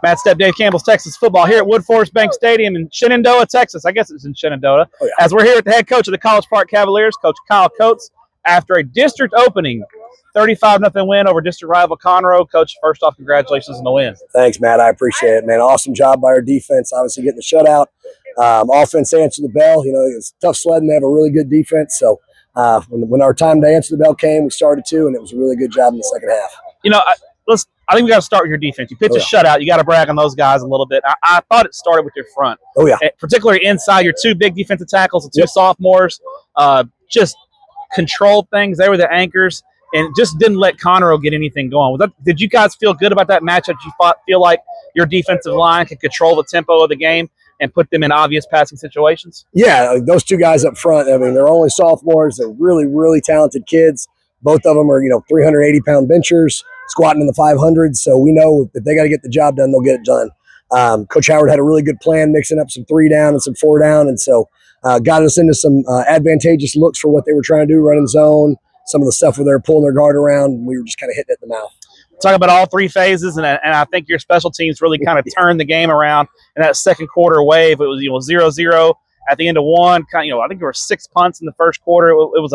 Matt Stepp, Dave Campbell's Texas football here at Woodforest Bank Stadium in Shenandoah, Texas. I guess it's in Shenandoah. Oh, yeah. As we're here with the head coach of the College Park Cavaliers, Coach Kyle Coates, after a district opening 35-0 win over district rival Conroe. Coach, first off, congratulations on the win. Thanks, Matt. I appreciate it, man. Awesome job by our defense, obviously getting the shutout. Offense answered the bell. You know, it's tough sledding. They have a really good defense. So when our time to answer the bell came, we started to, and it was a really good job in the second half. You know, I think we got to start with your defense. You pitch a shutout. You got to brag on those guys a little bit. I thought it started with your front. Oh, yeah. Particularly inside, your two big defensive tackles, the two sophomores, just controlled things. They were the anchors and just didn't let Conroe get anything going. Did you guys feel good about that matchup? Did you feel like your defensive line could control the tempo of the game and put them in obvious passing situations? Yeah, those two guys up front, I mean, they're only sophomores. They're really, really talented kids. Both of them are, 380-pound benchers, squatting in the 500s. So we know if they got to get the job done, they'll get it done. Coach Howard had a really good plan, mixing up some 3 down and some 4 down. And so got us into some advantageous looks for what they were trying to do, running zone, some of the stuff where they were pulling their guard around. And we were just kind of hitting it in the mouth. Talk about all 3 phases, and I think your special teams really kind of turned the game around in that second quarter wave. It was 0-0 at the end of one. I think there were 6 punts in the first quarter. It was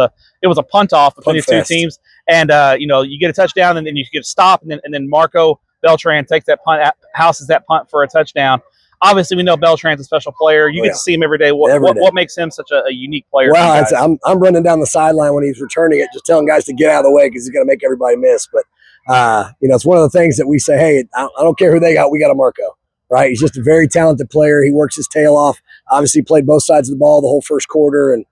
a punt off between these two teams, and you get a touchdown, and then you get a stop, and then Marco Beltran takes that punt, houses that punt for a touchdown. Obviously, we know Beltran's a special player. You get to see him every day. What makes him such a unique player? Well, I'm running down the sideline when he's returning it, just telling guys to get out of the way because he's going to make everybody miss. But it's one of the things that we say, hey, I don't care who they got. We got a Marco, right? He's just a very talented player. He works his tail off. Obviously played both sides of the ball the whole first quarter, and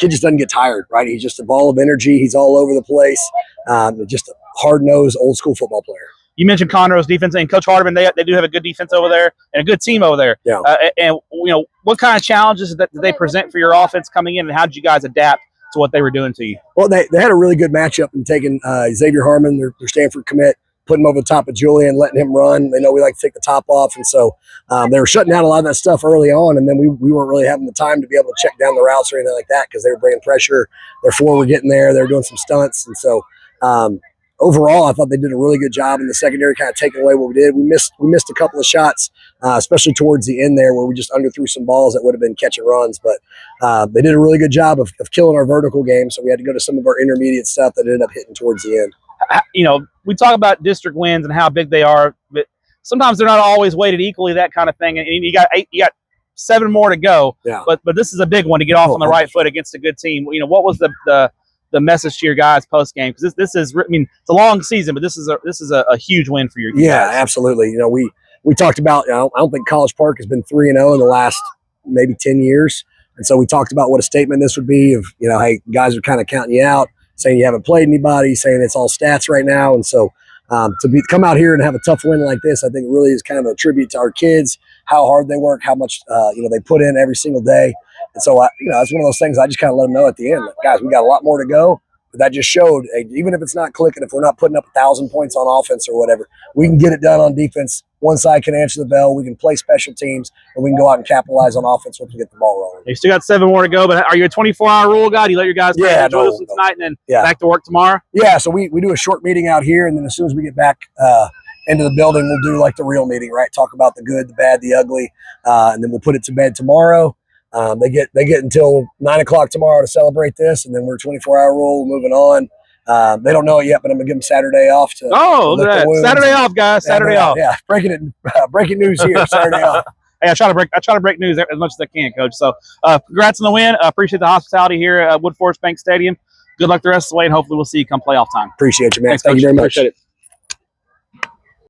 kid just doesn't get tired, right? He's just a ball of energy. He's all over the place. Just a hard-nosed, old-school football player. You mentioned Conroe's defense, and Coach Hardeman, they do have a good defense over there and a good team over there. Yeah. And what kind of challenges did they present for your offense coming in, and how did you guys adapt to what they were doing to you? Well, they had a really good matchup in taking Xavier Harmon, their Stanford commit, putting him over the top of Julian, letting him run. They know we like to take the top off, and so they were shutting down a lot of that stuff early on, and then we weren't really having the time to be able to check down the routes or anything like that because they were bringing pressure. Their 4 were getting there. They were doing some stunts, and so overall, I thought they did a really good job in the secondary, kind of taking away what we did. We missed a couple of shots, especially towards the end there, where we just underthrew some balls that would have been catch and runs. But they did a really good job of killing our vertical game, so we had to go to some of our intermediate stuff that ended up hitting towards the end. We talk about district wins and how big they are, but sometimes they're not always weighted equally, that kind of thing. And you got 7 more to go. Yeah. But this is a big one to get off on the right foot against a good team. What was the message to your guys post game? Because this is, it's a long season, but this is a huge win for your guys. Yeah, absolutely. We talked about, I don't think College Park has been 3-0 in the last maybe 10 years. And so we talked about what a statement this would be of, hey, guys are kind of counting you out, saying you haven't played anybody, saying it's all stats right now. And so to come out here and have a tough win like this, I think really is kind of a tribute to our kids, how hard they work, how much, they put in every single day. And so, it's one of those things I just kind of let them know at the end, like, guys, we got a lot more to go. But that just showed, hey, even if it's not clicking, if we're not putting up 1,000 points on offense or whatever, we can get it done on defense. One side can answer the bell. We can play special teams, and we can go out and capitalize on offense once we get the ball rolling. You still got 7 more to go, but are you a 24-hour rule guy? Do you let your guys enjoy this one tonight and then back to work tomorrow? Yeah, so we do a short meeting out here, and then as soon as we get back into the building, we'll do like the real meeting, right? Talk about the good, the bad, the ugly, and then we'll put it to bed tomorrow. They get until 9 o'clock tomorrow to celebrate this, and then we're 24-hour rule, moving on. They don't know it yet, but I'm gonna give them Saturday off to. Oh, look at that! Saturday off, guys. Saturday off. Yeah, breaking news here. Saturday off. Hey, I try to break news as much as I can, Coach. So, congrats on the win. Appreciate the hospitality here at Woodforest Bank Stadium. Good luck the rest of the way, and hopefully we'll see you come playoff time. Appreciate you, man. Thanks, Thank you very much. Appreciate it.